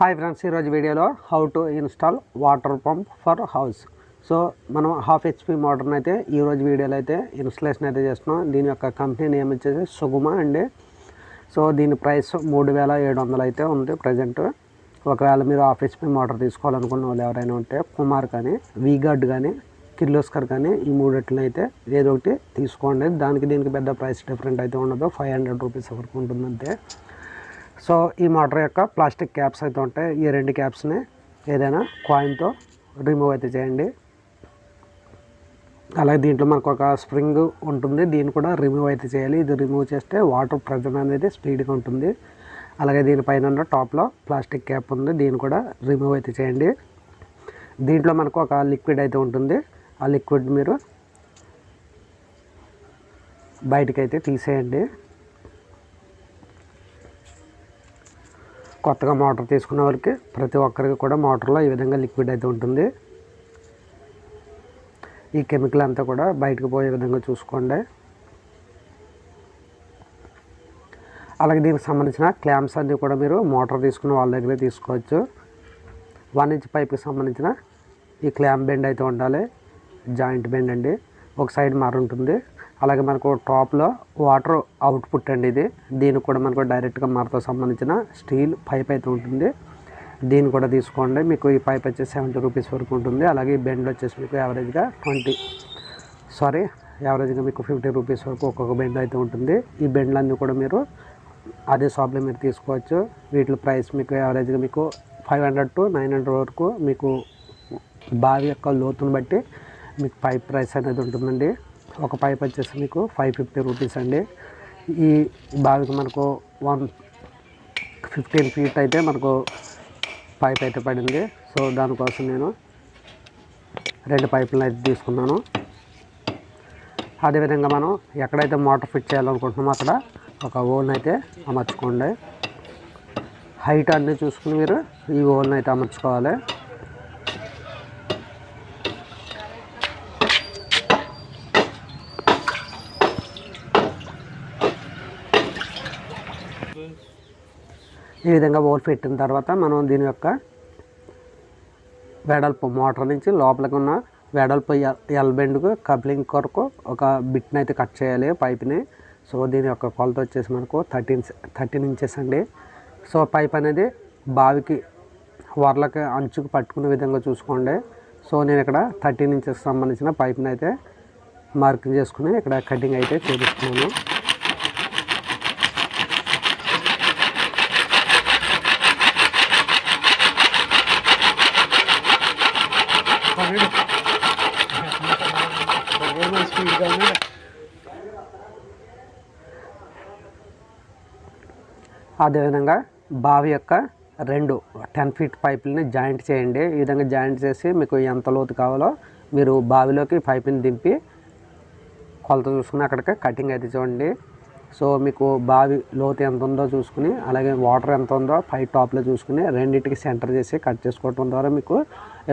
Hi friends, ఈరోజు వీడియోలో how to install water pump for house. So మనం half HP మోటార్ని అయితే ఈరోజు వీడియోలో అయితే ఇన్స్టలేషన్ అయితే చేస్తున్నాం. దీని యొక్క కంపెనీ నేమ్ వచ్చేసి సుగుమ అండి. సో దీని ప్రైస్ 3700 అయితే ఉంది ప్రజెంట్. ఒకవేళ మీరు హాఫ్ హెచ్పి మోటార్ తీసుకోవాలనుకున్న వాళ్ళు ఎవరైనా ఉంటే కుమార్ కానీ, వీగార్డ్ కానీ, కిర్లోస్కర్ కానీ ఈ మూడిట్లని అయితే ఏదో ఒకటి తీసుకోండి. దీనికి పెద్ద ప్రైస్ డిఫరెంట్ అయితే ఉండదు, 500 రూపీస్ వరకు ఉంటుంది అంతే. సో ఈ మోటార్ యొక్క ప్లాస్టిక్ క్యాప్స్ అయితే ఉంటాయి. ఈ రెండు క్యాప్స్ని ఏదైనా కాయిన్తో రిమూవ్ అయితే చేయండి. అలాగే దీంట్లో మనకు ఒక స్ప్రింగ్ ఉంటుంది, దీన్ని కూడా రిమూవ్ అయితే చేయాలి. ఇది రిమూవ్ చేస్తే వాటర్ ప్రెజర్ అనేది స్పీడ్గా ఉంటుంది. అలాగే దీనిపైన ఉన్న టాప్లో ప్లాస్టిక్ క్యాప్ ఉంది, దీన్ని కూడా రిమూవ్ అయితే చేయండి. దీంట్లో మనకు ఒక లిక్విడ్ అయితే ఉంటుంది, ఆ లిక్విడ్ మీరు బయటకైతే తీసేయండి. కొత్తగా మోటార్ తీసుకున్న వాళ్ళకి ప్రతి ఒక్కరికి కూడా మోటార్లో ఈ విధంగా లిక్విడ్ అయితే ఉంటుంది. ఈ కెమికల్ అంతా కూడా బయటకు పోయే విధంగా చూసుకోండి. అలాగే దీనికి సంబంధించిన క్లాంప్స్ అన్నీ కూడా మీరు మోటార్ తీసుకున్న వాళ్ళ దగ్గరే తీసుకోవచ్చు. 1 ఇంచ్ పైప్కి సంబంధించిన ఈ క్లాంప్ బెండ్ అయితే ఉండాలి, జాయింట్ బెండ్ అండి. ఒక సైడ్ మారు ఉంటుంది. అలాగే మనకు టాప్లో వాటర్ అవుట్పుట్ అండి ఇది. దీనికి కూడా మనకు డైరెక్ట్గా మరతో సంబంధించిన స్టీల్ పైప్ అయితే ఉంటుంది, దీన్ని కూడా తీసుకోండి. మీకు ఈ పైప్ వచ్చేసి 70 రూపీస్ వరకు ఉంటుంది. అలాగే ఈ బెండ్ వచ్చేసి మీకు యావరేజ్గా మీకు 50 రూపీస్ వరకు ఒక్కొక్క బెండ్ అయితే ఉంటుంది. ఈ బెండ్లన్నీ కూడా మీరు అదే షాప్లో మీరు తీసుకోవచ్చు. వీటి ప్రైస్ మీకు యావరేజ్గా మీకు 500 to 900 వరకు మీకు బావి యొక్క లోతును బట్టి మీకు పైప్ ప్రైస్ అనేది ఉంటుందండి. ఒక పైప్ వచ్చేసి మీకు 550 రూపీస్ అండి. ఈ బావికి మనకు 15 ఫీట్ అయితే మనకు పైప్ అయితే పడింది. సో దానికోసం నేను 2 పైపులను అయితే తీసుకున్నాను. అదేవిధంగా మనం ఎక్కడైతే మోటార్ ఫిట్ చేయాలనుకుంటున్నామో అక్కడ ఒక ఓల్ని అయితే అమర్చుకోండి. హైట్ అన్నీ చూసుకుని మీరు ఈ ఓల్ని అయితే అమర్చుకోవాలి. ఈ విధంగా ఓల్ పెట్టిన తర్వాత మనం దీని యొక్క వెడల్పు మోటార్ నుంచి లోపలికి ఉన్న వెడల్పు ఎల్ బెండ్కు కప్లింగ్ కొరకు ఒక బిట్ని అయితే కట్ చేయాలి పైప్ని. సో దీని యొక్క కొలత వచ్చేసి మనకు 13 ఇంచెస్ అండి. సో పైప్ అనేది బావికి వర్లకి అంచుకు పట్టుకునే విధంగా చూసుకోండి. సో నేను ఇక్కడ 13 ఇంచెస్ సంబంధించిన పైప్ని అయితే మార్కింగ్ చేసుకుని ఇక్కడ కటింగ్ అయితే చేపిస్తున్నాను. అదేవిధంగా బావి యొక్క 2 10 ఫీట్ పైపులని జాయింట్ చేయండి. ఈ విధంగా జాయింట్ చేసి మీకు ఎంత లోతు కావాలో మీరు బావిలోకి పైపుని దింపి కొలత చూసుకుని అక్కడికి కటింగ్ అయితే చూడండి. సో మీకు బావి లోతు ఎంత ఉందో చూసుకుని, అలాగే వాటర్ ఎంత ఉందో పై టాప్లో చూసుకుని రెండింటికి సెంటర్ చేసి కట్ చేసుకోవడం ద్వారా మీకు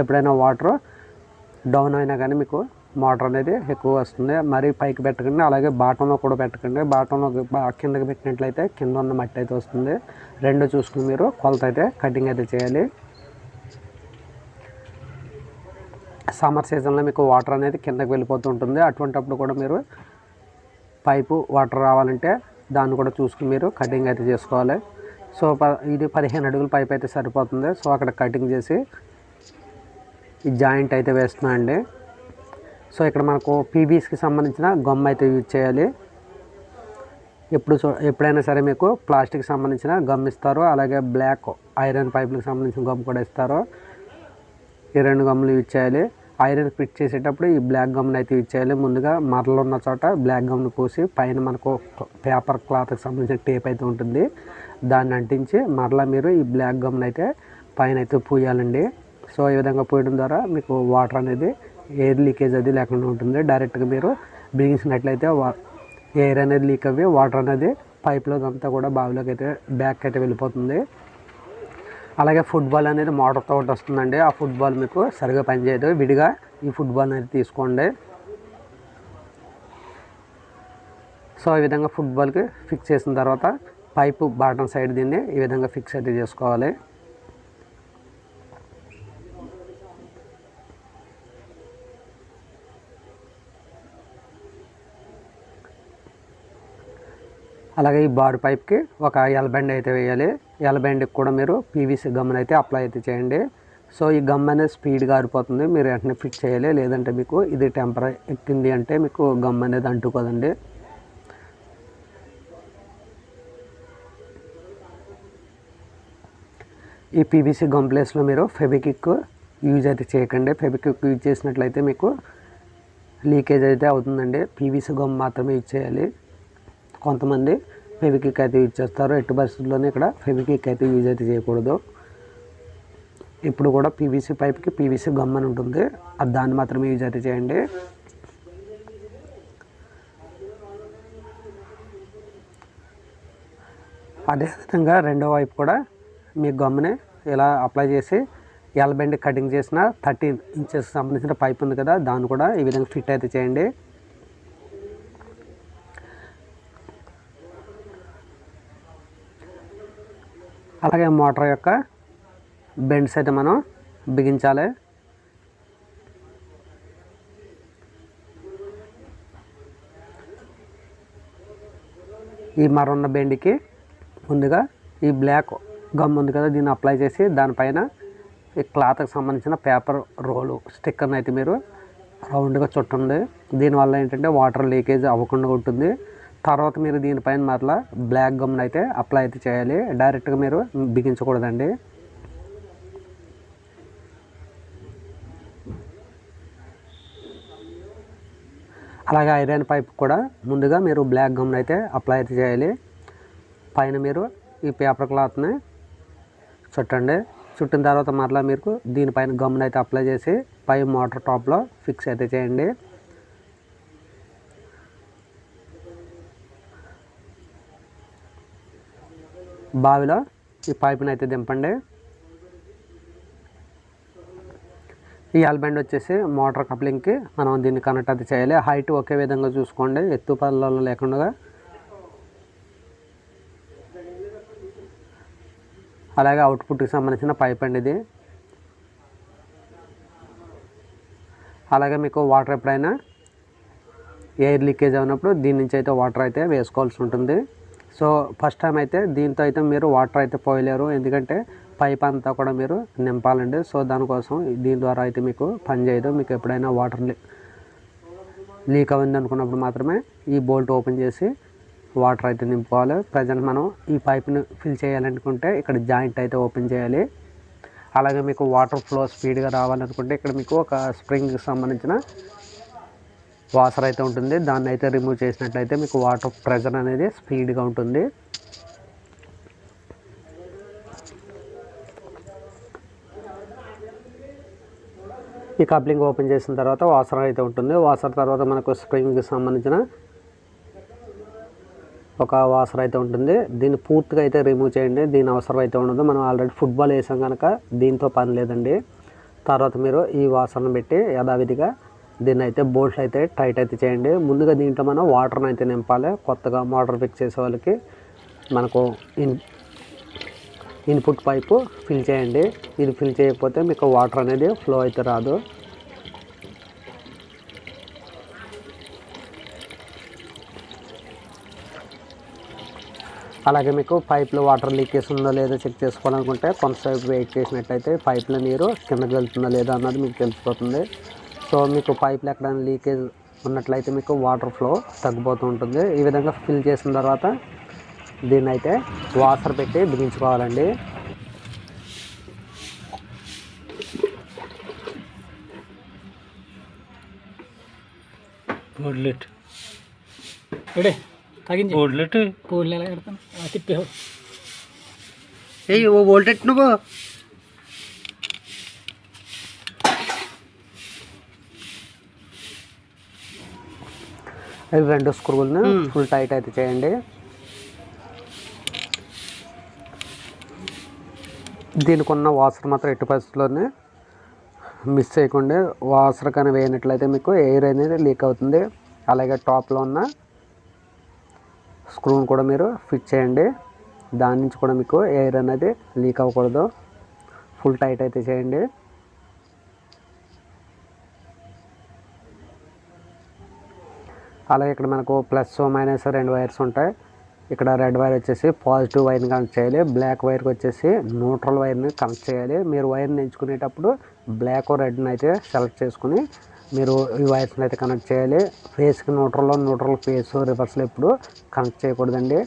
ఎప్పుడైనా వాటర్ డౌన్ అయినా కానీ మీకు మోటార్ అనేది ఎక్కువ వస్తుంది. మరి పైకి పెట్టకండి, అలాగే బాటంలో కూడా పెట్టకండి. బాటంలో కిందకి పెట్టినట్లయితే కింద ఉన్న మట్టి అయితే వస్తుంది. రెండు చూసుకుని మీరు కొలత అయితే కటింగ్ అయితే చేయాలి. సమ్మర్ సీజన్లో మీకు వాటర్ అనేది కిందకి వెళ్ళిపోతూ ఉంటుంది. అటువంటిప్పుడు కూడా మీరు పైపు వాటర్ రావాలంటే దాన్ని కూడా చూసుకుని మీరు కటింగ్ అయితే చేసుకోవాలి. సో ఇది 15 అడుగుల పైప్ అయితే సరిపోతుంది. సో అక్కడ కటింగ్ చేసి ఈ జాయింట్ అయితే వేస్తున్నా అండి. సో ఇక్కడ మనకు పీవీస్కి సంబంధించిన గమ్ అయితే యూజ్ చేయాలి. ఎప్పుడైనా సరే మీకు ప్లాస్టిక్ సంబంధించిన గమ్ ఇస్తారు, అలాగే బ్లాక్ ఐరన్ పైపులకు సంబంధించిన గమ్ కూడా ఇస్తారు. ఈ 2 గమ్లు యూజ్ చేయాలి. ఐరన్ ఫిట్ చేసేటప్పుడు ఈ బ్లాక్ గమ్ని అయితే యూజ్ చేయాలి. ముందుగా మరలు ఉన్న చోట బ్లాక్ గమ్ను పూసి పైన మనకు పేపర్ క్లాత్కి సంబంధించిన టేప్ అయితే ఉంటుంది, దాన్ని అంటించి మరలా మీరు ఈ బ్లాక్ గమ్ని అయితే పైన అయితే పూయాలండి. సో ఈ విధంగా పోయడం ద్వారా మీకు వాటర్ అనేది ఎయిర్ లీకేజ్ అది లేకుండా ఉంటుంది. డైరెక్ట్గా మీరు బిగించినట్లయితే ఎయిర్ అనేది లీక్ అవ్వి వాటర్ అనేది పైప్లో అంతా కూడా బావిలోకి అయితే బ్యాక్ అయితే వెళ్ళిపోతుంది. అలాగే ఫుట్బాల్ అనేది మోటార్తో ఒకటి వస్తుందండి. ఆ ఫుట్బాల్ మీకు సరిగా పనిచేయదు, విడిగా ఈ ఫుట్బాల్ అనేది తీసుకోండి. సో ఈ విధంగా ఫుట్బాల్కి ఫిక్స్ చేసిన తర్వాత పైపు బాటమ్ సైడ్ దీన్ని ఈ విధంగా ఫిక్స్ అయితే చేసుకోవాలి. అలాగే ఈ బార్ పైప్కి ఒక ఎల్ బెండ్ అయితే వేయాలి. ఎల్ బెండ్కి కూడా మీరు పీవీసీ గమ్ని అయితే అప్లై అయితే చేయండి. సో ఈ గమ్ అనేది స్పీడ్గా ఆరిపోతుంది, మీరు వెంటనే ఫిట్ చేయాలి. లేదంటే మీకు ఇది టెంపర్ ఎక్కింది అంటే మీకు గమ్ అనేది అంటుకోదండి. ఈ పీవీసీ గమ్ ప్లేస్లో మీరు ఫెవిక్విక్ యూజ్ అయితే చేయకండి. ఫెవిక్విక్ యూజ్ చేసినట్లయితే మీకు లీకేజ్ అయితే అవుతుందండి. పీవీసీ గమ్ మాత్రమే యూజ్ చేయాలి. కొంతమంది ఫెవిక్విక్ అయితే యూజ్ చేస్తారు. ఎట్టి పరిస్థితుల్లోనే ఇక్కడ ఫెవిక్విక్ అయితే యూజ్ అయితే చేయకూడదు. ఇప్పుడు కూడా పీవీసీ పైప్కి పీవీసీ గమ్ అని ఉంటుంది, అది దాన్ని మాత్రమే యూజ్ అయితే చేయండి. అదేవిధంగా రెండో వైపు కూడా మీ గమ్ని ఇలా అప్లై చేసి ఎల్ బెండ్ కటింగ్ చేసిన 13 ఇంచెస్ సంబంధించిన పైప్ ఉంది కదా, దాన్ని కూడా ఈ విధంగా ఫిట్ అయితే చేయండి. అలాగే మోటార్ యొక్క బెండ్స్ అయితే మనం బిగించాలి. ఈ మరొన్న బెండ్కి ముందుగా ఈ బ్లాక్ గమ్ ఉంది కదా, దీన్ని అప్లై చేసి దానిపైన ఈ క్లాత్కి సంబంధించిన పేపర్ రోలు స్టిక్కర్ని అయితే మీరు రౌండ్గా చుట్టండి. దీనివల్ల ఏంటంటే వాటర్ లీకేజ్ అవ్వకుండా ఉంటుంది. తర్వాత మీరు దీనిపైన మరలా బ్లాక్ గమ్ని అయితే అప్లై అయితే చేయాలి. డైరెక్ట్గా మీరు బిగించకూడదండి. అలాగే ఐరన్ పైప్ కూడా ముందుగా మీరు బ్లాక్ గమ్ని అయితే అప్లై అయితే చేయాలి. పైన మీరు ఈ పేపర్ క్లాత్ని చుట్టండి. చుట్టిన తర్వాత మరలా మీరు దీనిపైన గమ్ని అయితే అప్లై చేసి పై మోటార్ టాప్లో ఫిక్స్ అయితే చేయండి. బావిలో ఈ పైప్ని అయితే దింపండి. ఈ ఎల్ బెండ్ వచ్చేసి మోటార్ కప్లింగ్కి మనం దీన్ని కనెక్ట్ అయితే చేయాలి. హైట్ ఒకే విధంగా చూసుకోండి, ఎత్తు పల్లలో లేకుండా. అలాగే అవుట్పుట్కి సంబంధించిన పైప్ అండి ఇది. అలాగే మీకు వాటర్ ఎప్పుడైనా ఎయిర్ లీకేజ్ అయినప్పుడు దీని నుంచి అయితే వాటర్ అయితే వేసుకోవాల్సి ఉంటుంది. సో ఫస్ట్ టైం అయితే దీంతో అయితే మీరు వాటర్ అయితే పోయలేరు, ఎందుకంటే పైప్ అంతా కూడా మీరు నింపాలండి. సో దానికోసం దీని ద్వారా అయితే మీకు పని చేయదు. మీకు ఎప్పుడైనా వాటర్ లీక్ అయింది అనుకున్నప్పుడు మాత్రమే ఈ బోల్ట్ ఓపెన్ చేసి వాటర్ అయితే నింపుకోవాలి. ప్రజెంట్ మనం ఈ పైప్ని ఫిల్ చేయాలనుకుంటే ఇక్కడ జాయింట్ అయితే ఓపెన్ చేయాలి. అలాగే మీకు వాటర్ ఫ్లో స్పీడ్గా రావాలనుకుంటే ఇక్కడ మీకు ఒక స్ప్రింగ్కి సంబంధించిన వాషర్ అయితే ఉంటుంది, దాన్ని అయితే రిమూవ్ చేసినట్లయితే మీకు వాటర్ ప్రెజర్ అనేది స్పీడ్గా ఉంటుంది. ఈ కప్లింగ్ ఓపెన్ చేసిన తర్వాత వాషర్ అయితే ఉంటుంది. వాషర్ తర్వాత మనకు స్ప్రింగ్కి సంబంధించిన ఒక వాషర్ అయితే ఉంటుంది. దీన్ని పూర్తిగా అయితే రిమూవ్ చేయండి, దీని అవసరం అయితే ఉండదు. మనం ఆల్రెడీ ఫుట్బాల్ వేసాం కనుక దీంతో పని లేదండి. తర్వాత మీరు ఈ వాషర్ని పెట్టి యథావిధిగా దీన్ని అయితే బోల్ట్ అయితే టైట్ అయితే చేయండి. ముందుగా దీంట్లో మనం వాటర్ని అయితే నింపాలి. కొత్తగా మోటార్ ఫిక్స్ చేసే వాళ్ళకి మనకు ఇన్పుట్ పైపు ఫిల్ చేయండి. ఇది ఫిల్ చేయకపోతే మీకు వాటర్ అనేది ఫ్లో అయితే రాదు. అలాగే మీకు పైప్లో వాటర్ లీకేజ్ ఉందో లేదో చెక్ చేసుకోవాలనుకుంటే కొంతసేపు వెయిట్ చేసినట్లయితే పైప్లో నీరు కిందకి వెళ్తుందో లేదో అన్నది మీకు తెలిసిపోతుంది. సో మీకు పైప్లో ఎక్కడైనా లీకేజ్ ఉన్నట్లయితే మీకు వాటర్ ఫ్లో తగ్గిపోతూ ఉంటుంది. ఈ విధంగా ఫిల్ చేసిన తర్వాత దీన్ని అయితే వాషర్ పెట్టి బిగించుకోవాలండి. ఓడ్లెట్ ఎడే తగ్గించి ఓడ్లెట్ కోడ్లు ఎలా పెడతాను తిప్పేవు ఓ వోల్టెట్ నువ్వు అవి రెండు స్క్రూలను ఫుల్ టైట్ అయితే చేయండి. దీనికి ఉన్న వాషర్ మాత్రం ఎట్టి పరిస్థితుల్లోనే మిస్ చేయకుండా, వాషర్ కానీ వేయనట్లయితే మీకు ఎయిర్ అనేది లీక్ అవుతుంది. అలాగే టాప్లో ఉన్న స్క్రూని కూడా మీరు ఫిట్ చేయండి, దాని నుంచి కూడా మీకు ఎయిర్ అనేది లీక్ అవ్వకూడదు. ఫుల్ టైట్ అయితే చేయండి. అలాగే ఇక్కడ మనకు ప్లస్ మైనస్ రెండు వైర్స్ ఉంటాయి. ఇక్కడ రెడ్ వైర్ వచ్చేసి పాజిటివ్ వైర్ని కనెక్ట్ చేయాలి, బ్లాక్ వైర్కి వచ్చేసి న్యూట్రల్ వైర్ని కనెక్ట్ చేయాలి. మీరు వైర్ని ఎంచుకునేటప్పుడు బ్లాక్ రెడ్ని అయితే సెలెక్ట్ చేసుకుని మీరు ఈ వైర్స్ని అయితే కనెక్ట్ చేయాలి. ఫేస్కి న్యూట్రల్ ఫేస్ రివర్స్లో ఎప్పుడు కనెక్ట్ చేయకూడదండి.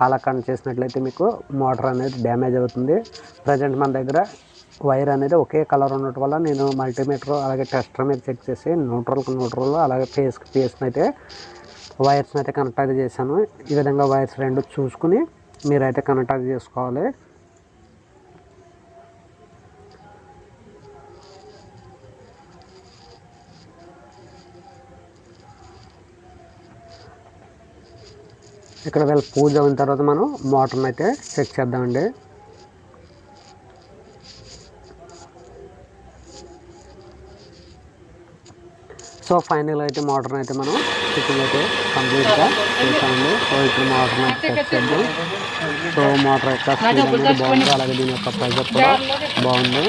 అలా కనెక్ట్ చేసినట్లయితే మీకు మోటార్ అనేది డ్యామేజ్ అవుతుంది. ప్రజెంట్ మన దగ్గర వైర్ అనేది ఒకే కలర్ ఉండటం వల్ల నేను మల్టీమీటర్ అలాగే టెస్టర్ మీద చెక్ చేసి న్యూట్రల్ అలాగే ఫేస్ని అయితే వైర్స్ని అయితే కనెక్ట్ అయితే చేశాను. ఈ విధంగా వైర్స్ రెండు చూసుకుని మీరైతే కనెక్ట్ అయితే చేసుకోవాలి. ఇక్కడ వీళ్ళ పూజ అయిన తర్వాత మనం మోటార్ని అయితే చెక్ చేద్దామండి. సో ఫైనల్ అయితే మోటార్ని అయితే మనం చెకింగ్ అయితే కంప్లీట్గా చేసామండి. సో ఇప్పుడు మోటార్ని అయితే చెక్ చేద్దాం. సో మోటార్ యొక్క స్పీడ్ అనేది బాగుంది, అలాగే దీని యొక్క ప్రెజర్ కూడా బాగుంది.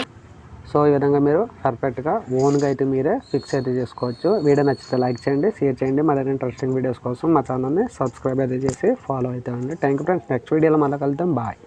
సో ఈ విధంగా మీరు పర్ఫెక్ట్గా ఓన్గా అయితే మీరే ఫిక్స్ అయితే చేసుకోవచ్చు. వీడియో నచ్చితే లైక్ చేయండి, షేర్ చేయండి. మరిన్ని ఇంట్రెస్టింగ్ వీడియోస్ కోసం మా ఛానల్ని సబ్స్క్రైబ్ అయితే చేసి ఫాలో అవుతామండి. Thank you friends. నెక్స్ట్ వీడియోలో మళ్ళీ కలుద్దాం. బాయ్.